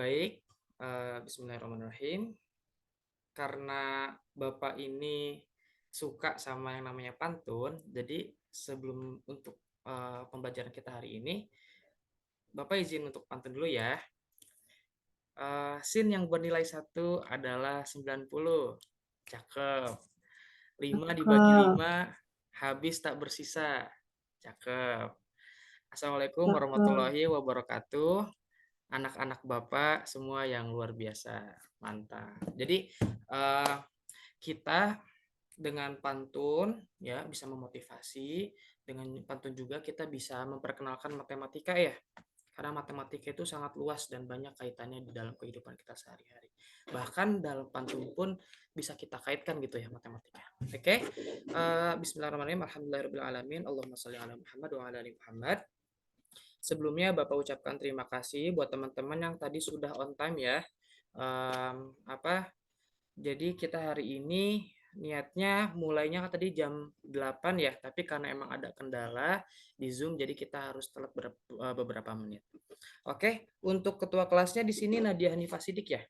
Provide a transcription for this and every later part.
Baik, bismillahirrahmanirrahim. Karena Bapak ini suka sama yang namanya pantun, jadi sebelum untuk pembelajaran kita hari ini, Bapak izin untuk pantun dulu ya. Sin yang bernilai 1 adalah 90. Cakep. 5 dibagi Cakep, 5 habis tak bersisa. Cakep. Assalamualaikum cakep. warahmatullahi wabarakatuh. Anak-anak Bapak semua yang luar biasa. Mantap. Jadi kita dengan pantun ya bisa memotivasi, dengan pantun juga kita bisa memperkenalkan matematika ya. Karena matematika itu sangat luas dan banyak kaitannya di dalam kehidupan kita sehari-hari. Bahkan dalam pantun pun bisa kita kaitkan gitu ya matematika. Oke. Bismillahirrahmanirrahim. Alhamdulillahirabbil Allahumma shalli ala Muhammad wa ala ali Muhammad. Sebelumnya Bapak ucapkan terima kasih buat teman-teman yang tadi sudah on time ya. Jadi kita hari ini niatnya mulainya tadi jam 8 ya, tapi karena emang ada kendala di Zoom jadi kita harus telat beberapa menit. Oke, untuk ketua kelasnya di sini Nadia Hanifah Sidik ya.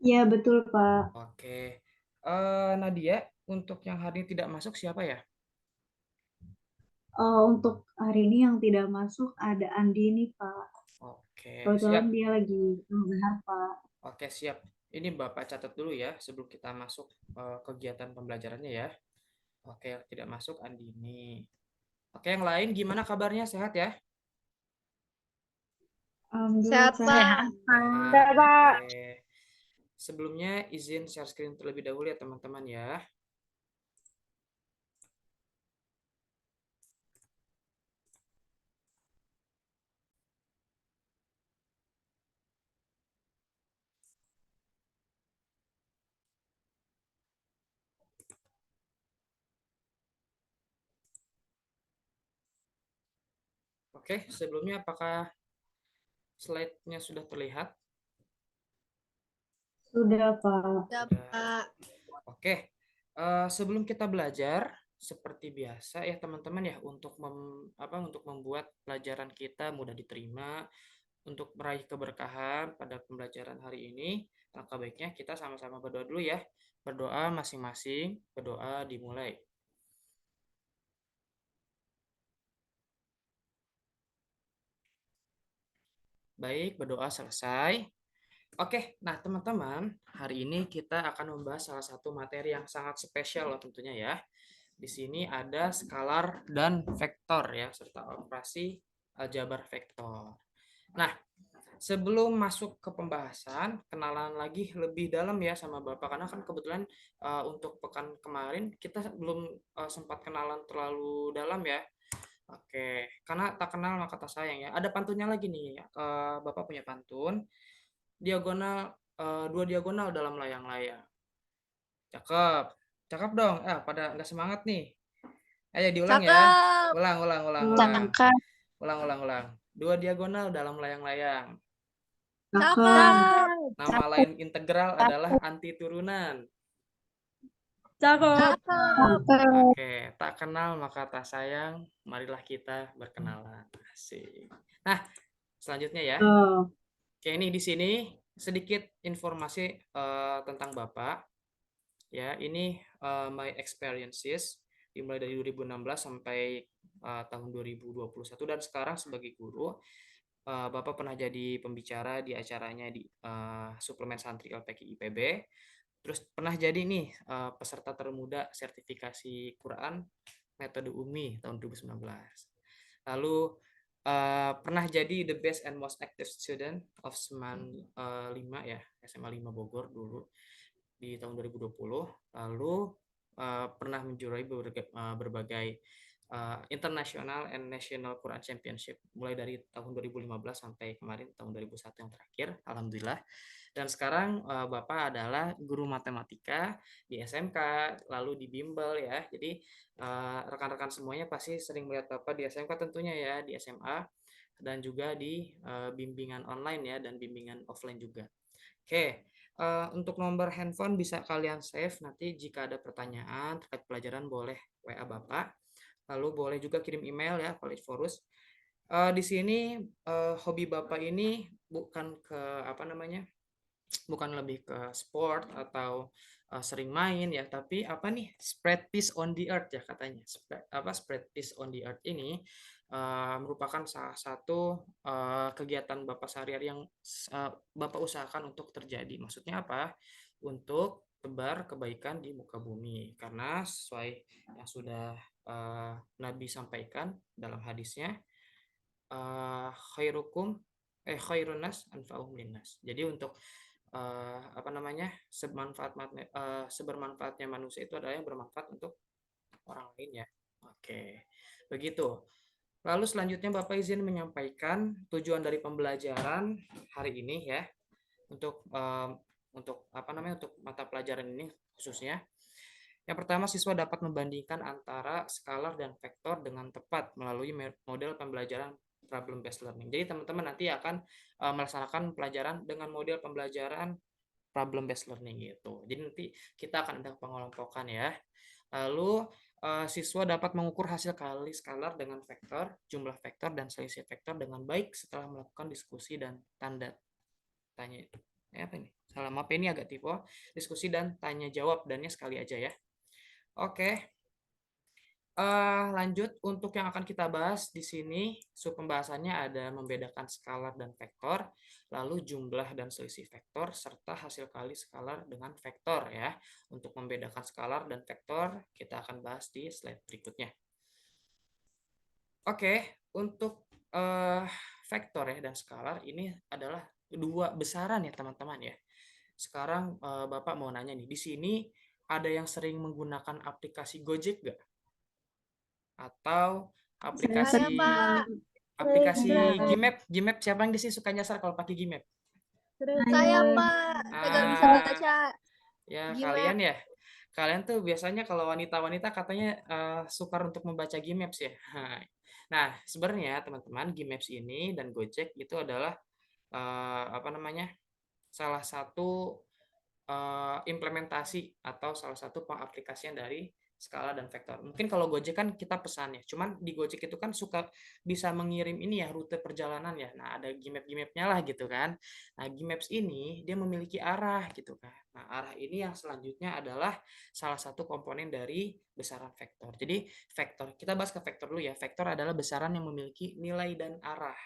Ya, betul, Pak. Oke. Nadia, untuk yang hari ini tidak masuk siapa ya? Untuk hari ini yang tidak masuk ada Andi nih, Pak. Oke, Kebetulan siap. dia lagi menghadap, Pak. Oke, siap. Ini Bapak catat dulu ya sebelum kita masuk kegiatan pembelajarannya ya. Oke, tidak masuk Andini. Oke, yang lain gimana kabarnya? Sehat ya? Alhamdulillah Sehat, sehat. Pak. Sehat. Sehat, Pak. Oke. Sebelumnya izin share screen terlebih dahulu ya teman-teman ya. Oke, sebelumnya apakah slide-nya sudah terlihat? Sudah, Pak. Ya, Sudah. Pak. Oke, sebelum kita belajar, seperti biasa ya teman-teman ya, untuk membuat pelajaran kita mudah diterima, untuk meraih keberkahan pada pembelajaran hari ini, langkah baiknya kita sama-sama berdoa dulu ya. Berdoa masing-masing, berdoa dimulai. Baik, berdoa selesai. Oke, nah teman-teman, hari ini kita akan membahas salah satu materi yang sangat spesial loh tentunya ya. Di sini ada skalar dan vektor ya, serta operasi aljabar vektor. Nah, sebelum masuk ke pembahasan, kenalan lagi lebih dalam ya sama Bapak, karena kan kebetulan untuk pekan kemarin kita belum sempat kenalan terlalu dalam ya. Oke, karena tak kenal maka tak sayang ya. Ada pantunnya lagi nih, Bapak punya pantun, diagonal, dua diagonal dalam layang-layang. Cakep, cakep dong. Pada nggak semangat nih. Ayo diulang ya. Cakep. Ulang, ulang, ulang, ulang. Cakep. Ulang, ulang, ulang. Dua diagonal dalam layang-layang. Cakep. Cakep. Nama lain integral adalah anti turunan. Cakep. Cakep. Cakep. Oke, tak kenal maka tak sayang. Marilah kita berkenalan. Asik. Nah, selanjutnya ya. Oh, Oke, ini di sini sedikit informasi tentang Bapak. Ya, ini my experiences dimulai dari 2016 sampai tahun 2021 dan sekarang sebagai guru. Bapak pernah jadi pembicara di acaranya di Suplemen Santri LPK IPB. Terus pernah jadi nih peserta termuda sertifikasi Quran metode UMI tahun 2019. Lalu pernah jadi the best and most active student of Seman 5 ya, SMA 5 Bogor dulu di tahun 2020. Lalu pernah menjuarai berbagai International and National Quran Championship mulai dari tahun 2015 sampai kemarin tahun 2001 yang terakhir. Alhamdulillah. Dan sekarang Bapak adalah guru matematika di SMK, lalu di bimbel ya. Jadi rekan-rekan semuanya pasti sering melihat Bapak di SMK tentunya ya, di SMA dan juga di bimbingan online ya dan bimbingan offline juga. Oke, untuk nomor handphone bisa kalian save nanti jika ada pertanyaan terkait pelajaran boleh WA Bapak. Lalu boleh juga kirim email ya, College Forus. Di sini hobi Bapak ini bukan ke apa namanya? Bukan lebih ke sport atau sering main ya, tapi apa nih? Spread peace on the earth ya katanya. Spread peace on the earth ini merupakan salah satu kegiatan Bapak sehari-hari yang Bapak usahakan untuk terjadi. Maksudnya apa? Untuk tebar kebaikan di muka bumi. Karena sesuai yang sudah Nabi sampaikan dalam hadisnya, khairukum khairun nas anfa'uhum linnas. Jadi untuk apa namanya? Sebermanfaatnya manusia itu adalah yang bermanfaat untuk orang lain ya. Oke. Begitu. Lalu selanjutnya Bapak izin menyampaikan tujuan dari pembelajaran hari ini ya. Untuk apa namanya? Untuk mata pelajaran ini khususnya. Yang pertama, siswa dapat membandingkan antara skalar dan vektor dengan tepat melalui model pembelajaran problem based learning. Jadi teman-teman nanti akan melaksanakan pelajaran dengan model pembelajaran problem based learning gitu. Jadi nanti kita akan ada pengelompokan ya. Lalu siswa dapat mengukur hasil kali skalar dengan vektor, jumlah vektor dan selisih vektor dengan baik setelah melakukan diskusi dan tanda tanya. Apa ini? Salah, maaf ini agak tipe. Diskusi dan tanya jawab dannya sekali aja ya. Oke, lanjut untuk yang akan kita bahas di sini, sub pembahasannya ada membedakan skalar dan vektor, lalu jumlah dan selisih vektor, serta hasil kali skalar dengan vektor ya. Untuk membedakan skalar dan vektor, kita akan bahas di slide berikutnya. Oke, untuk vektor ya dan skalar ini adalah dua besaran ya teman-teman ya. Sekarang Bapak mau nanya nih, di sini ada yang sering menggunakan aplikasi Gojek nggak? Atau Saya aplikasi Pak. aplikasi Gmap siapa yang di sini suka nyasar kalau pakai Gmap? Saya, Pak. Nggak bisa baca. Ya Gmap. kalian ya. Kalian tuh biasanya kalau wanita-wanita katanya sukar untuk membaca Gmaps ya. Nah, sebenarnya teman-teman Gmaps ini dan Gojek itu adalah apa namanya? Salah satu implementasi atau salah satu pengaplikasian dari skala dan vektor. Mungkin kalau Gojek kan kita pesan ya, cuman di Gojek itu kan suka bisa mengirim ini ya rute perjalanan ya. Nah, ada Gmap-Gmapnya lah gitu kan. Nah, Gmaps ini dia memiliki arah gitu kan. Nah, arah ini yang selanjutnya adalah salah satu komponen dari besaran vektor. Jadi, vektor, kita bahas ke vektor dulu ya. Vektor adalah besaran yang memiliki nilai dan arah.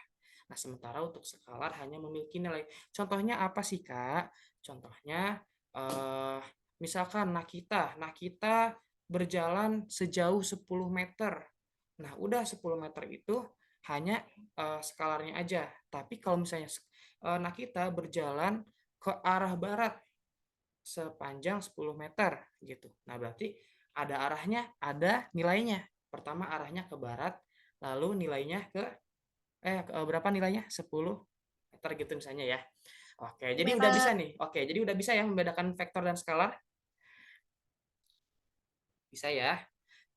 Nah, sementara untuk skalar hanya memiliki nilai. Contohnya apa sih, Kak? Contohnya misalkan Nakita berjalan sejauh 10 meter. Nah, udah 10 meter itu hanya skalarnya aja. Tapi kalau misalnya Nakita berjalan ke arah barat sepanjang 10 meter gitu. Nah, berarti ada arahnya, ada nilainya. Pertama arahnya ke barat, lalu nilainya ke berapa nilainya? 10 meter gitu misalnya ya. Oke, jadi udah bisa nih. Oke, jadi udah bisa ya membedakan vektor dan skalar? Bisa ya.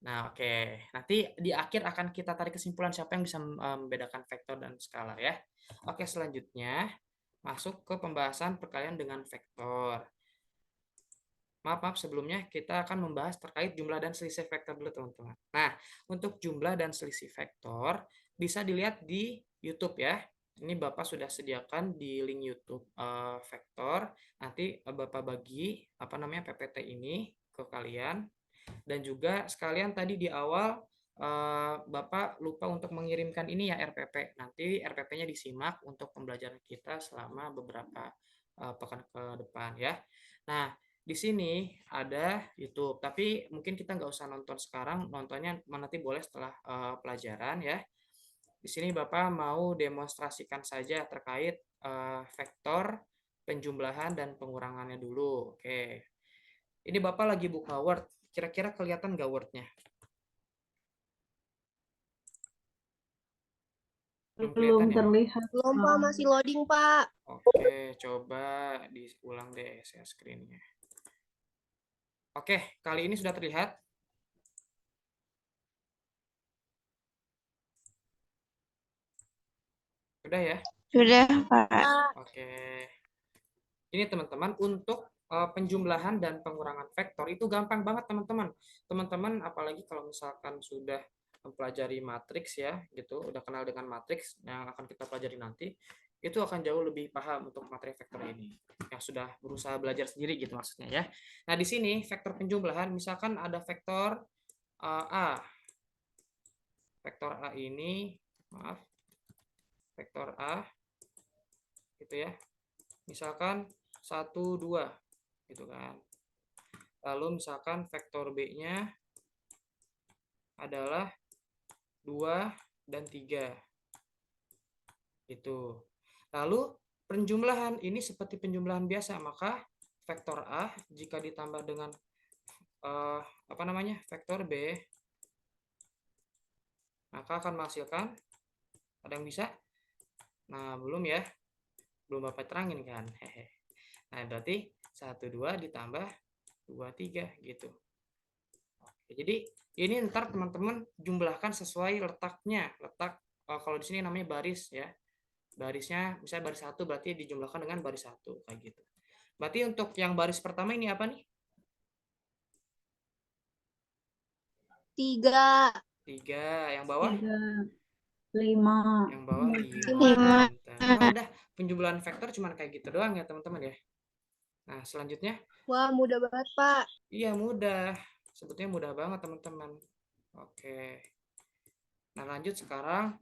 Nah, oke. Nanti di akhir akan kita tarik kesimpulan siapa yang bisa membedakan vektor dan skalar ya. Oke, selanjutnya masuk ke pembahasan perkalian dengan vektor. Maaf, sebelumnya kita akan membahas terkait jumlah dan selisih vektor dulu, teman-teman. Nah, untuk jumlah dan selisih vektor bisa dilihat di YouTube ya. Ini Bapak sudah sediakan di link YouTube vektor. Nanti Bapak bagi apa namanya PPT ini ke kalian. Dan juga sekalian tadi di awal Bapak lupa untuk mengirimkan ini ya RPP. Nanti RPP-nya disimak untuk pembelajaran kita selama beberapa pekan ke depan ya. Nah, di sini ada YouTube, tapi mungkin kita nggak usah nonton sekarang, nontonnya nanti boleh setelah pelajaran ya. Di sini Bapak mau demonstrasikan saja terkait vektor, penjumlahan, dan pengurangannya dulu. Oke. Ini Bapak lagi buka Word. Kira-kira kelihatan nggak Word-nya? Belum kelihatan ya? terlihat. Belum, Pak. Masih loading, Pak. Oke, coba diulang deh share screen-nya. Oke, kali ini sudah terlihat? Sudah ya? Sudah, Pak. Oke. Ini teman-teman untuk penjumlahan dan pengurangan vektor itu gampang banget teman-teman. Teman-teman apalagi kalau misalkan sudah mempelajari matriks ya, gitu, udah kenal dengan matriks yang akan kita pelajari nanti, itu akan jauh lebih paham untuk materi vektor ini. Yang sudah berusaha belajar sendiri gitu maksudnya ya. Nah, di sini vektor penjumlahan misalkan ada vektor A. Vektor A ini, maaf, vektor A gitu ya. Misalkan 1, 2 gitu kan. Lalu misalkan vektor B-nya adalah 2 dan 3. Gitu. Lalu penjumlahan ini seperti penjumlahan biasa, maka vektor A jika ditambah dengan apa namanya? Vektor B, maka akan menghasilkan, ada yang bisa? Nah, belum ya. Belum Bapak terangin kan. Hehe. Nah, berarti 1 2 ditambah 2 3 gitu. Oke, jadi ini ntar teman-teman jumlahkan sesuai letaknya. Letak kalau di sini namanya baris ya. Barisnya misalnya baris 1 berarti dijumlahkan dengan baris 1 kayak gitu. Berarti untuk yang baris pertama ini apa nih? 3. 3. Yang bawah? 5. Yang bawah 5. 5. Nah, udah penjumlahan vektor cuma kayak gitu doang ya teman-teman ya. Nah, selanjutnya. Wah, mudah banget, Pak. Iya, mudah. Sebetulnya mudah banget teman-teman. Oke. Nah, lanjut sekarang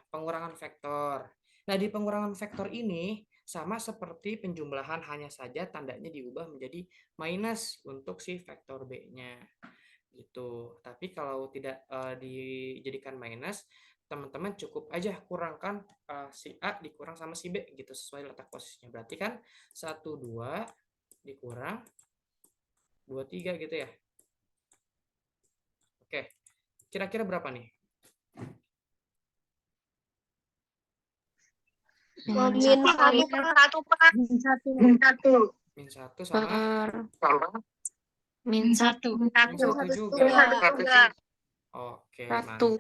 pengurangan vektor. Nah, di pengurangan vektor ini sama seperti penjumlahan, hanya saja tandanya diubah menjadi minus untuk si vektor B-nya. Gitu. Tapi kalau tidak dijadikan minus, teman-teman cukup aja kurangkan si A dikurang sama si B gitu sesuai letak posisinya. Berarti kan 1 2 dikurang 2 3 gitu ya. Oke. Kira-kira berapa nih? Min 1, Pak. Min 1 sama min 1. min 1 juga. Oke, mantap.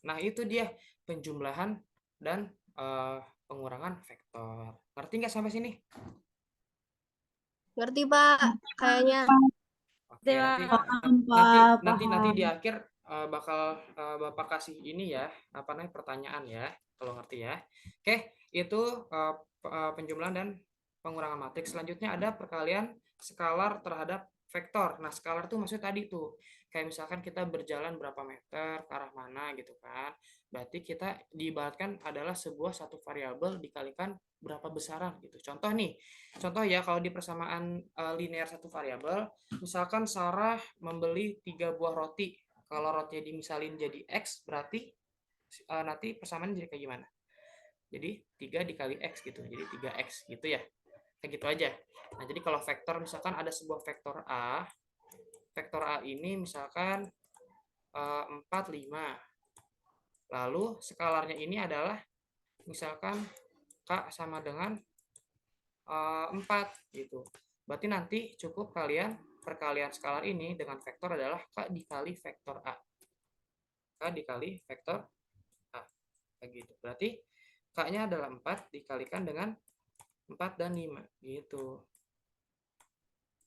Nah, itu dia penjumlahan dan pengurangan vektor. Ngerti nggak sampai sini? Ngerti, Pak. Kayaknya. Oke, nanti di akhir bakal Bapak kasih ini ya, apa namanya, pertanyaan ya, kalau ngerti ya. Oke, itu penjumlahan dan pengurangan matriks. Selanjutnya ada perkalian skalar terhadap vektor. Nah, skalar tuh maksudnya tadi tuh, kayak misalkan kita berjalan berapa meter ke arah mana gitu kan. Berarti kita diibaratkan adalah sebuah satu variabel dikalikan berapa besaran gitu. Contoh nih, contoh ya, kalau di persamaan linear satu variabel, misalkan Sarah membeli 3 buah roti. Kalau rotinya dimisalin jadi X, berarti nanti persamaan jadi kayak gimana? Jadi 3 dikali X gitu. Jadi 3X gitu ya. Kayak gitu aja. Nah, jadi kalau vektor, misalkan ada sebuah vektor A. Vektor A ini misalkan 4, 5. Lalu skalarnya ini adalah misalkan K sama dengan 4 gitu. Berarti nanti cukup perkalian skalar ini dengan vektor adalah K dikali vektor A. K dikali vektor A. Kayak gitu. Berarti K-nya adalah 4 dikalikan dengan 4 dan 5 gitu.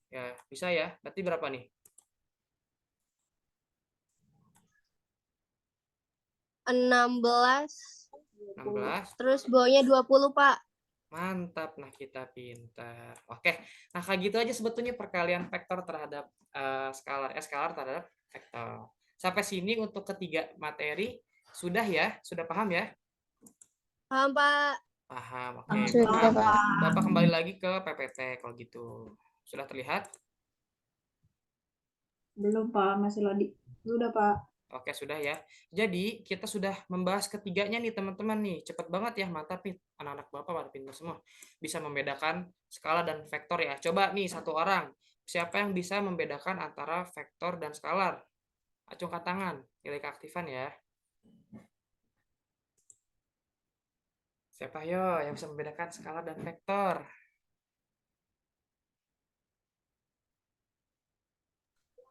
Ya, bisa ya. Berarti berapa nih? 16. 16. Terus bawahnya 20, Pak. Mantap, nah kita pintar. Oke, nah kayak gitu aja sebetulnya perkalian vektor terhadap skalar terhadap vektor. Sampai sini untuk ketiga materi sudah ya? Sudah paham ya? Paham, Pak. Paham. Oke, Sudah, Pak. Bapak kembali lagi ke PPT kalau gitu. Sudah terlihat? Belum, Pak. Masih lagi. Sudah, Pak. Oke, sudah ya. Jadi, kita sudah membahas ketiganya nih, teman-teman nih. Cepat banget ya, mantap nih. Anak-anak Bapak pada pintar semua. Bisa membedakan skala dan vektor ya. Coba nih, satu orang. Siapa yang bisa membedakan antara vektor dan skalar? Acungkan tangan. Nilai keaktifan ya. Siapa yo yang bisa membedakan skala dan vektor?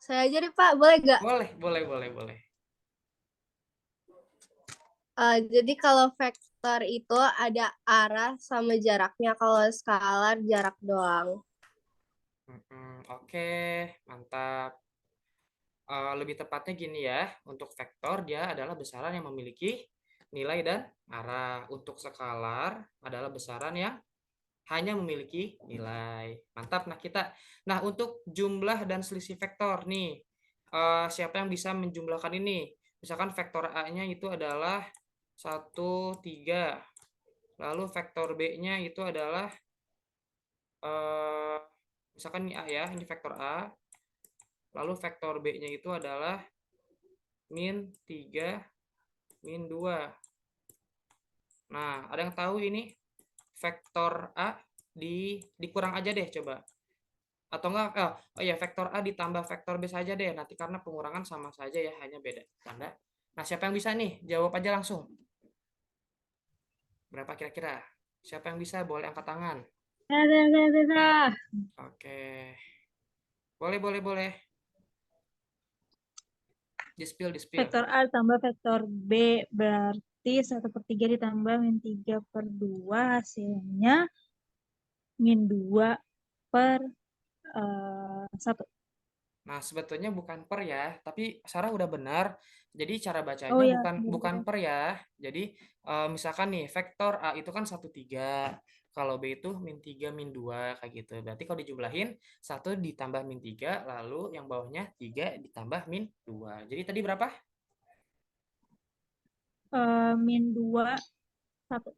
Saya aja deh, Pak. Boleh nggak? Boleh. Jadi kalau vektor itu ada arah sama jaraknya. Kalau skalar jarak doang. Oke, mantap. lebih tepatnya gini ya, untuk vektor dia adalah besaran yang memiliki nilai dan arah. Untuk skalar adalah besaran yang hanya memiliki nilai. Mantap. Nah, untuk jumlah dan selisih vektor nih, siapa yang bisa menjumlahkan ini? Misalkan vektor A-nya itu adalah 1, 3. Lalu vektor B-nya itu adalah misalkan ini A ya, ini vektor A. Lalu vektor B-nya itu adalah min 3, min 2. Nah, ada yang tahu ini vektor A dikurang aja deh coba. Atau enggak, oh ya, vektor A ditambah vektor B saja deh. Nanti karena pengurangan sama saja ya, hanya beda tanda. Nah, siapa yang bisa nih? Jawab aja langsung. Berapa kira-kira? Siapa yang bisa? Boleh angkat tangan. Oke. Boleh. Di-spill. Vektor A tambah vektor B berarti 1/3 ditambah min 3/2 hasilnya min 2/1. Nah, sebetulnya bukan per ya, tapi Sarah udah benar. Jadi cara Oh bacanya ya, bukan per ya. Jadi misalkan nih vektor A itu kan 1, 3. Kalau B itu min 3, min 2 kayak gitu. Berarti kalau dijumlahin 1 ditambah min 3, lalu yang bawahnya 3 ditambah min 2. Jadi tadi berapa? min 2/1.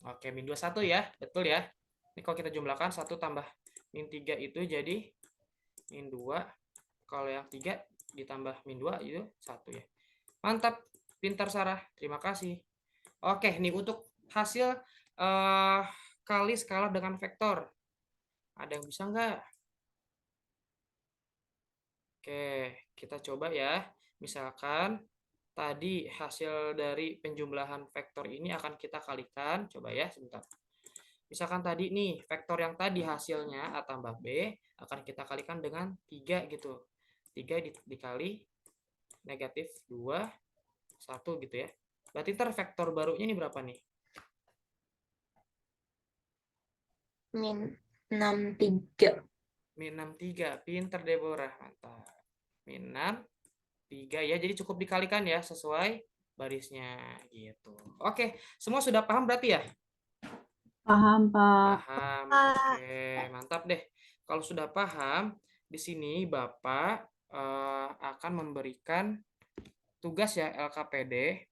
Oke, min 2, 1 ya. Betul ya. Ini kalau kita jumlahkan 1 tambah min 3 itu jadi min 2. Kalau yang 3 ditambah min 2 itu 1 ya. Mantap, pintar Sarah. Terima kasih. Oke, nih untuk hasil kali skalar dengan vektor. Ada yang bisa nggak? Oke, kita coba ya. Misalkan tadi hasil dari penjumlahan vektor ini akan kita kalikan. Coba ya, sebentar. Misalkan tadi nih, vektor yang tadi hasilnya A tambah B akan kita kalikan dengan 3 gitu. 3 dikali negatif 2, 1 gitu ya. Berarti ntar vektor barunya ini berapa nih? Min 63. Min 63. Pinter Deborah. Mantap. Min 63 ya. Jadi cukup dikalikan ya sesuai barisnya gitu. Oke, semua sudah paham berarti ya? Paham, Pak. Paham. Pak. Oke, mantap deh. Kalau sudah paham, di sini Bapak akan memberikan tugas ya LKPD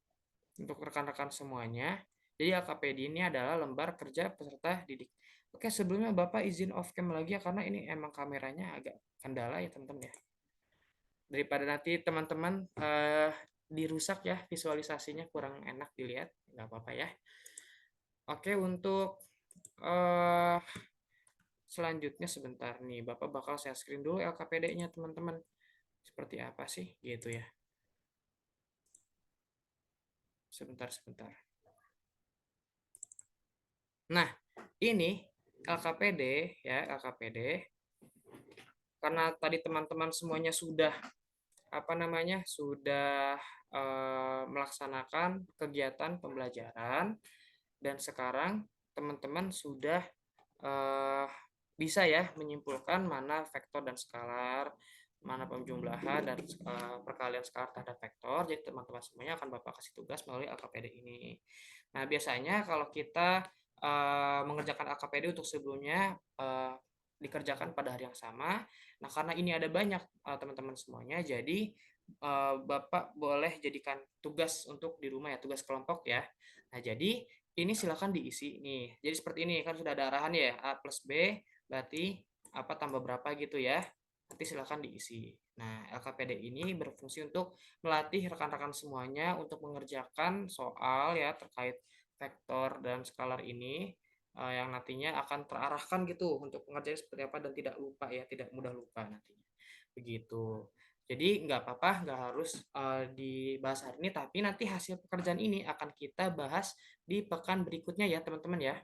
untuk rekan-rekan semuanya. Jadi LKPD ini adalah lembar kerja peserta didik. Oke, sebelumnya Bapak izin off cam lagi ya karena ini emang kameranya agak kendala ya teman-teman ya. Daripada nanti teman-teman dirusak ya visualisasinya kurang enak dilihat, nggak apa-apa ya. Oke, untuk selanjutnya sebentar nih, Bapak bakal share screen dulu LKPD-nya teman-teman. Seperti apa sih gitu ya. Sebentar. Nah, ini LKPD ya, LKPD. Karena tadi teman-teman semuanya sudah melaksanakan kegiatan pembelajaran dan sekarang teman-teman sudah bisa ya menyimpulkan mana vektor dan skalar, mana penjumlahan dan perkalian skalar terhadap vektor. Jadi teman-teman semuanya akan Bapak kasih tugas melalui LKPD ini. Nah, biasanya kalau kita mengerjakan LKPD untuk sebelumnya dikerjakan pada hari yang sama. Nah, karena ini ada banyak teman-teman semuanya, jadi Bapak boleh jadikan tugas untuk di rumah ya, tugas kelompok ya. Nah, jadi ini silakan diisi nih. Jadi seperti ini kan sudah ada arahan ya, A plus B berarti apa tambah berapa gitu ya. Nanti silakan diisi. Nah, LKPD ini berfungsi untuk melatih rekan-rekan semuanya untuk mengerjakan soal ya terkait vektor dan skalar ini yang nantinya akan terarahkan gitu untuk pengerjaan seperti apa dan tidak lupa ya, tidak mudah lupa nantinya. Begitu. Jadi nggak apa-apa, nggak harus dibahas hari ini, tapi nanti hasil pekerjaan ini akan kita bahas di pekan berikutnya ya teman-teman ya.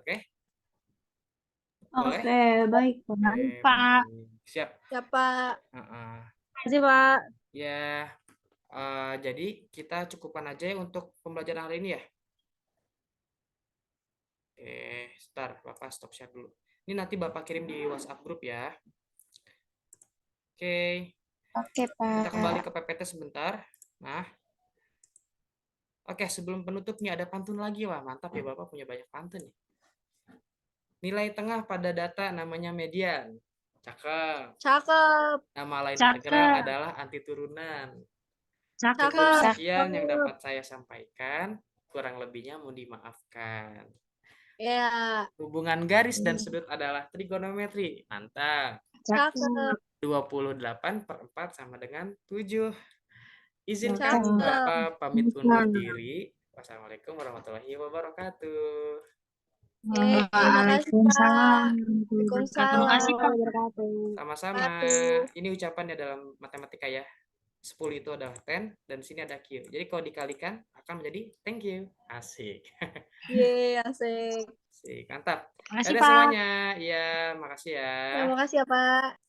Oke? Boleh? Oke, baik, Pak. Oke, Pak. baik. Siap. Ya, Pak. Terima kasih, Pak. Ya, jadi kita cukupkan aja ya untuk pembelajaran hari ini ya. Oke, sebentar, Bapak stop share dulu. Ini nanti Bapak kirim di WhatsApp grup ya. Oke. Oke, Kita kembali Pak. ke PPT sebentar. Nah, oke, sebelum penutupnya ada pantun lagi. Wah, mantap ya Bapak punya banyak pantun nih. Nilai tengah pada data namanya median. Cakep. Cakep. Nama lain Cakep. integral adalah anti turunan. Cakep. Cukup Cakep. sekian yang dapat saya sampaikan. Kurang lebihnya mohon dimaafkan. Ya, Hubungan garis dan sudut adalah trigonometri. Mantap. cakep. 28/4 sama dengan 7. Izinkan Cakep. Bapak pamit undur diri. Wassalamualaikum warahmatullahi wabarakatuh. Oke, terima kasih, Pak. Waalaikumsalam. Waalaikumsalam Terima kasih, Pak. warahmatullahi wabarakatuh. Sama-sama. Wabarakatuh. Ini ucapannya dalam matematika ya. 10 itu adalah 10 dan di sini ada Q. Jadi kalau dikalikan akan menjadi thank you. Asik. Yeay, asik. Asik, mantap. Terima kasih, Dadah Pak. semuanya. Iya, makasih ya. Terima kasih ya, Pak.